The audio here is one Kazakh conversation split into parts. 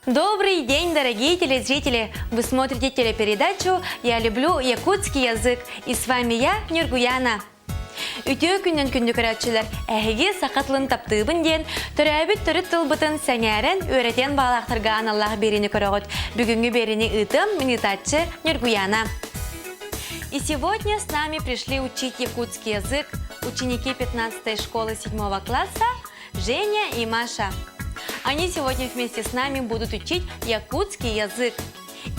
Добрый день, дорогие телезрители! Вы смотрите телепередачу «Я люблю якутский язык» и с вами я, Нюргуяна. Үтіе күннен күнді көрәтшілер әхеге сақатлын таптығын ден, түрәбіт түріт тылбытын сәңәрін өретен балақтырған Аллах берені көріғыт. Бүгінгі берені ұтым минитатчы Нюргуяна. И сегодня с нами пришли учить якутский язык ученики 15-й школы 7 класса Женя и Маша. Они сегодня вместе с нами будут учить якутский язык.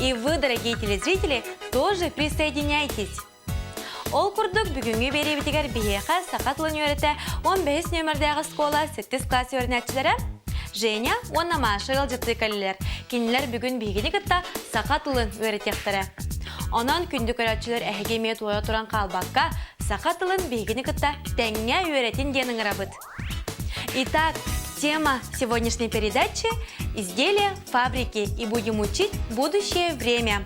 И вы, дорогие телезрители, тоже присоединяйтесь. Ол курдук бүгүнгү беребитигер бияка сакатлын өйрөтө 15 номердегі школа 8 класс өрнәтчиләре Женя, онна Маша ылжытты каллер. Кинилер бүгүн бигини кытта сакатлын өйрөтөктөрө. Онан күндү көрөтчүлөр әһегеме тоя туран калбакка сакатлын бигини кытта теңге өйрөтин денин рабыт. Итак, тема сегодняшней передачи – изделия фабрики, и будем учить будущее время.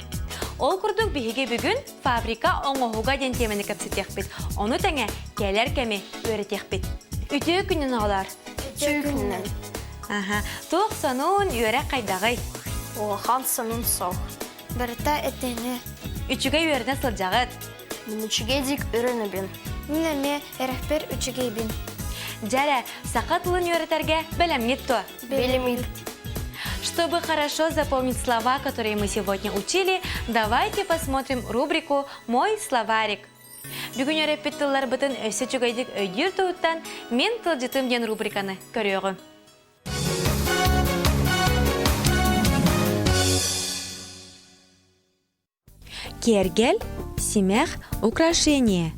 Ол курдук биһиге бүгүн фабрика оңоһуга ден темени кепсетекпит. Ону теңе келер кеме өйрөтекпит. Үтө күнүн алар. Үтө күнүн. Тоқ сануун өйрө кайдагы. Хан сануун сау. Барыта этени. Үчүгө өйрөнө сылжагыт. Мүчүгө дик өрөнөбүн. Минеме эрехпер үчүгө бин. Жаре, сакатлын өйрөтөргө белемит то. Белемит. Чтобы хорошо запомнить слова, которые мы сегодня учили, давайте посмотрим рубрику «Мой словарик». Бүгін өреппет тыллар бұтын өсі чүгайдік өйдер тұғыттан мен тылжытым ден рубриканы көріғі. Кергель, семях, украшение.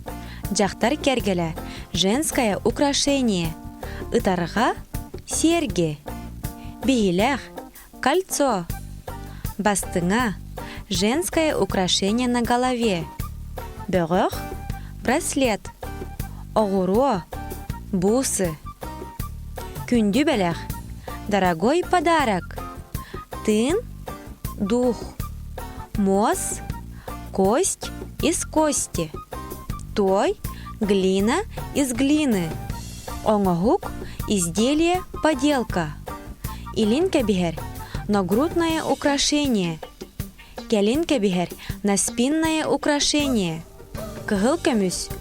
Жақтар кергелі, женское украшение. Ытарға, серге. Бейлях, кольцо. Бастыңа, женское украшение на голове. Бөгөк, браслет. Оғуро, бусы. Күнді бәләх, дорогой подарок. Тын, дух. Моз, кость из кости. Той, глина из глины. Оңоғук, изделие, поделка. Илинка бихер, нагрудное украшение. Келинка бихер, наспинное украшение. Кыгыл-көмүс,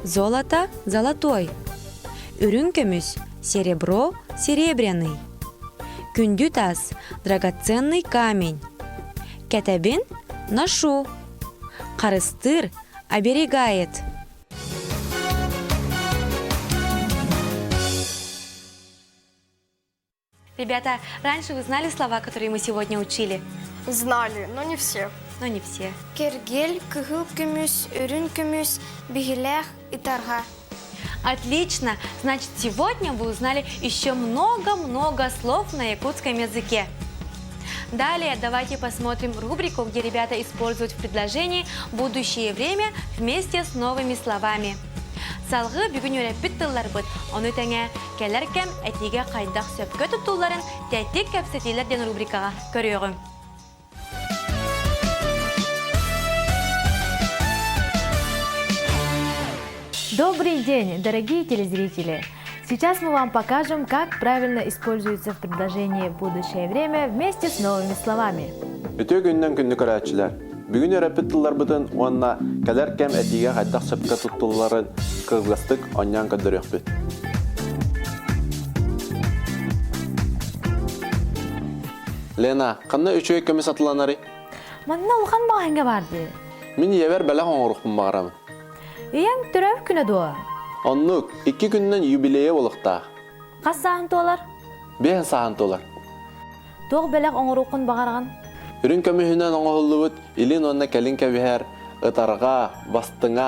золото, золотой. Үрүн-көмүс, серебро, серебряный. Күндү тас, драгоценный камень. Кетебин, ношу. Карыстыр, оберегает. Ребята, раньше вы знали слова, которые мы сегодня учили? Знали, но не все. Но не все. Кергель, кыгыл-көмүс, өрүн-көмүс, бигелях, итарға. Отлично! Значит, сегодня вы узнали еще много-много слов на якутском языке. Далее давайте посмотрим рубрику, где ребята используют в предложении будущее время вместе с новыми словами. Салғы бүгін өреппет тыллар бұд. Оны тәңе келеркем әтеге қайдақ сөпкө тұттуларын тәттік кәпсетелер ден рубрикаға көріғым. Добрый день, дорогие телезрители! Сейчас мы вам покажем, как правильно используется в предложении «будущее время» вместе с новыми словами. Үтө күннен күнді көрәтшілер. Бүгін өрәпет тыллар бұтын, онына кәлеркем әтеге қайдақ сөпкө тұттуларын кызгастык оннян көдөрөк бит. Лена, қанна үчөй көмес атыланары? Манна улхан бағанға барды. Мен евер бәләқ оңырықпын бағарамын. Ең түрәп күні дуа. Оннук, 2 күннен юбилейе болықта. Қас сағын толар? 5 сағын толар. Тоқ бәләқ оңырықын бағарған. Үрін көміхінен оңығылы бұд, илин онна кәлін кәбіхер, ытарға, бастыңа,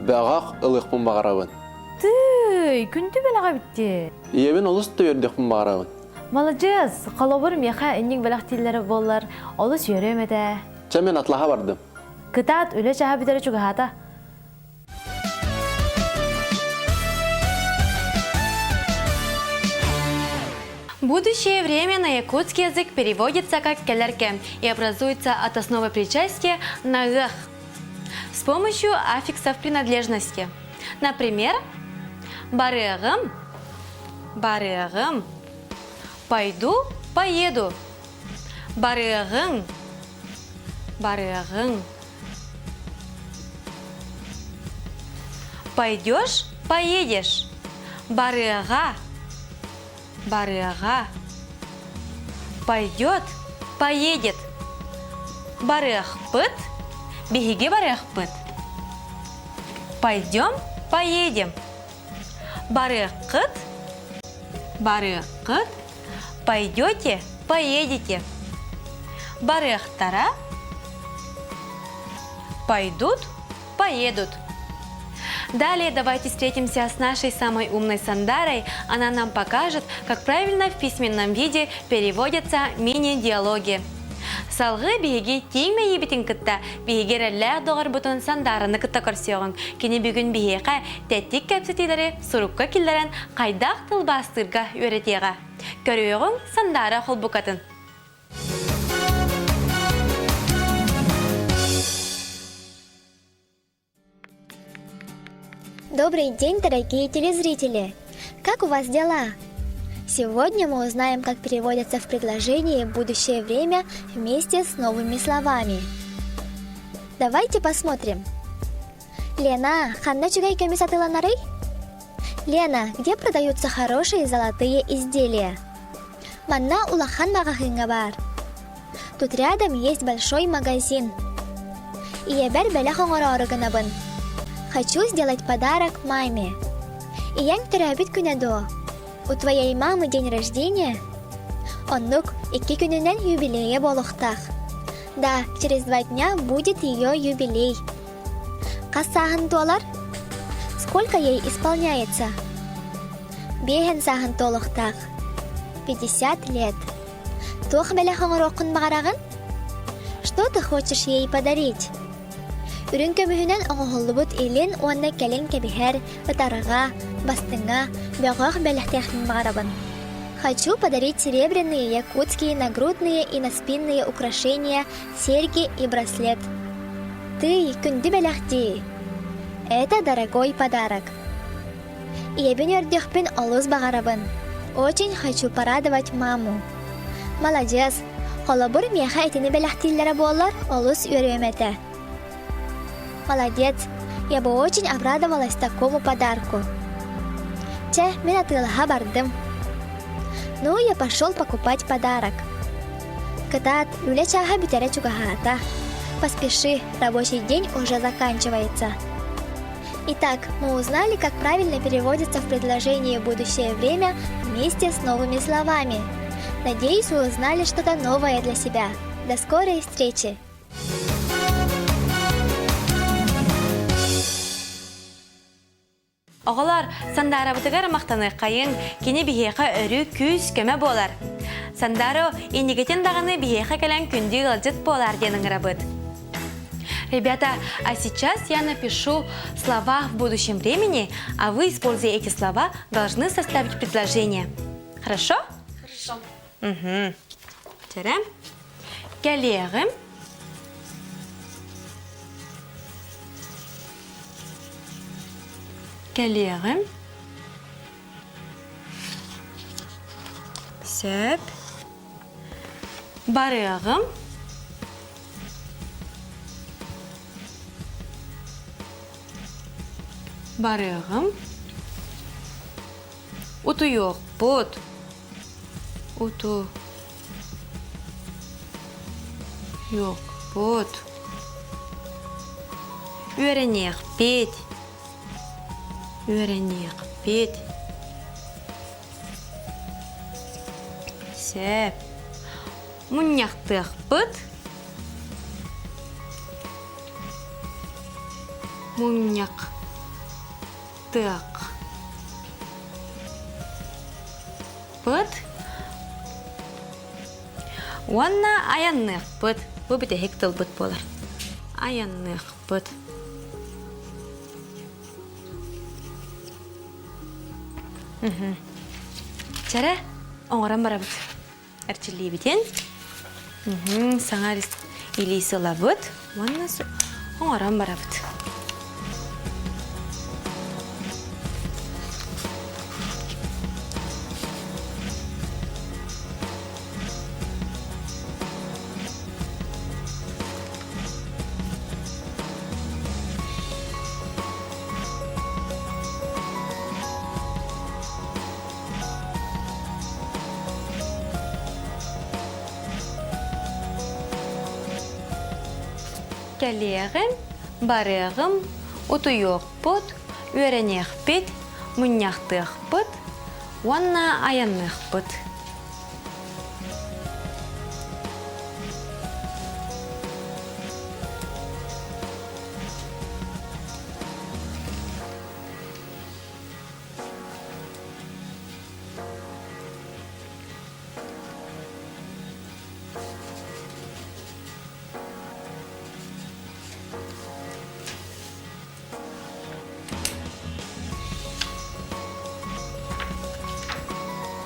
бәғақ ылықпын бағарабын. Түй, күнді бәләға бітті. Иебін олысты өрдіқпін бағарабын. Малыжыз, қалобыр меха әннің бәләқ тиллері болар, олыс өремеді. Чәмен атлаға бардым. Кытат өлі жаға бітері чүгіғата. Будущее время на якутский язык переводится как «келерке» и образуется от основы причастия на «гх» с помощью аффиксов принадлежности. Например, «барыгым», «барыгым», «пойду», «поеду», Барыгың. Барыгың. Пойдешь, поедешь. Барыга. Барыга. Пойдет, поедет. Барыгпыт. Беги барыгпыт. Пойдем, поедем. Барыгкыт. Барыгкыт. Пойдете, поедете. Барыгтара. Пойдут, поедут. Далее давайте встретимся с нашей самой умной Сандарой. Она нам покажет, как правильно в письменном виде переводятся мини-диалоги. Салгы биги тиме ебитин кытта бигереллер догар бутун Сандараны кытта көрсөгөн. Кини бүгүн бигега теттик кепсетилери сурукка киллерен кайдак тыл бастырга өретега. Көрөгөн Сандара холбукатын. Добрый день, дорогие телезрители! Как у вас дела? Сегодня мы узнаем, как переводятся в предложении будущее время вместе с новыми словами. Давайте посмотрим. Лена, ханна чугай көмі сатыланары? Лена, где продаются хорошие золотые изделия? Манна улахан магазинга бар. Тут рядом есть большой магазин. И я бәл органабын. Хочу сделать подарок маме. И я не терябит күнәдо. У твоей мамы день рождения? Оннук 2 күнінен юбилее болуқтақ. Да, через 2 дня будет ее юбилей. Қас толар? Сколько ей исполняется? 5 сағын толуқтақ. 50 лет. Тох бәлі хоңырокын бағарағын? Что ты хочешь ей подарить? Үрін көміхінен оңғылыбыт елін онна кәлін кәбіхер, ытарыға, бастыңа, бәғақ бәліқтяхтың бағарабын. Хочу подарить серебряные, якутские, нагрудные и наспинные украшения, серьги и браслет. Ты, күнді бәліқті. Это дорогой подарок. Ебін өрдіқпін олыз бағарабын. Очень хочу порадовать маму. Молодец. Холобыр меха этini бәліқтілері болар, олыз өрөметі. Молодец, я бы очень обрадовалась такому подарку. Че, мен атылыға бардым. Ну, я пошел покупать подарок. Кытат, люля чаха битере чугахата. Поспеши, рабочий день уже заканчивается. Итак, мы узнали, как правильно переводится в предложение будущее время вместе с новыми словами. Надеюсь, вы узнали что-то новое для себя. До скорой встречи! Оғылар, Сандара бұтығар мақтаны қайын, кені бігеға өрі күз көмі болар. Сандару, енегетен дағаны бігеға кәлін күнді ғылжыт болар денің рабыт. Ребята, а сейчас я напишу слова в будущем времени, а вы, используя эти слова, должны составить предложение. Хорошо? Хорошо. Угу. Терем. Кәлерім. Кәлерім. Сөп. Барығым. Барығым. Уту yok, бұд. Уту yok, бұд. Үйренек, бет. Үйренек, бет. Сөп. Мұнияқтық, бұд. Мұнияқ. Так. Пыт. Уанна аянных пыт. Бұл біте хектіл бұт болар. Аянных пыт. Чара, оңыран бара бұт. Әрчілі бітен. Саңар илейсі ла бұт. Уанна оңыран бара бұт. Кәлеғін, барығым, утуйоқпыт, үйренеқпет, мұнняқтықпыт, уанна аяннықпыт.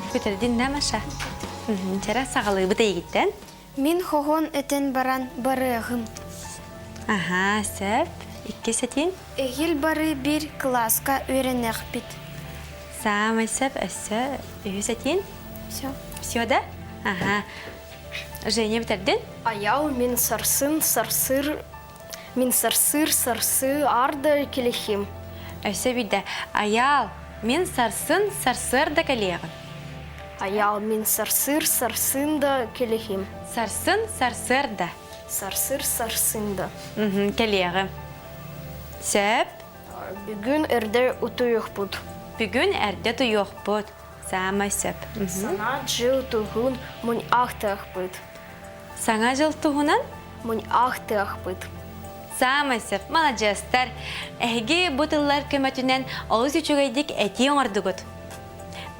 Көтерден нәмәші? Жара сағалы бұта егіттен? Мин хогон этен баран барығым. Аха, сөп. Икке сәтен? Эгил бары бір класска үйренеқ бит. Самай сөп, өссі, үйі сәтен? Все. Все, да? Аха. Жене бітерден? Аяу мин сарсын, сарсы арды келехим. Өссі биді. Аял, мен сарсын, сарсырда кәлеғын. Аяу мин сарсында келехим. Сарсын, сарсырда. Сарсында. Кәлеғын. Сөп. Бүгін әрде утуйық бұд. Бүгін әрде тұйық бұд. Самай сөп. Сана жыл тұғын мұн ақтық бұд. Саңа жыл тұғынан? Мұн ақтық бұд. Самай сөп. Маладжастар. Әге бұтылар көмәтінен олыз үчігейдік әти оңардығыд.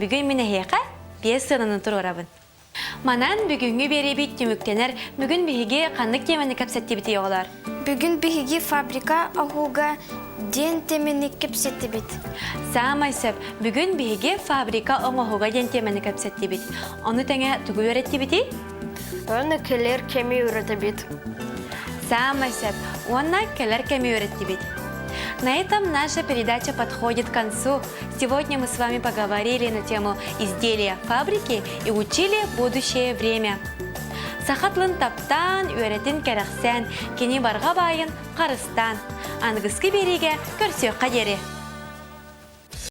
Бүгін мен әйеқа пьесанын тұр орабын. Манан бүгінгі бері бейт түміктенер, бүгін бігі қандық темені кәпсетті біті оғылар. Бүгін бігі фабрика ағуға ден темені кәпсетті біт. Самай сөп, бүгін бігі фабрика оңығуға ден темені кәпсетті біт. Оны тәңе түгі өретті біті? Оны келер кәме өреті біт. Самай сөп, оны келер кәме өретті біт. На этом наша передача подходит к концу. Сегодня мы с вами поговорили на тему изделия фабрики и учили будущее время. Сахатлын таптан, үйретін кәріқсен, кені барға байын қарыстан. Аңғысқы береге көрсек қадері.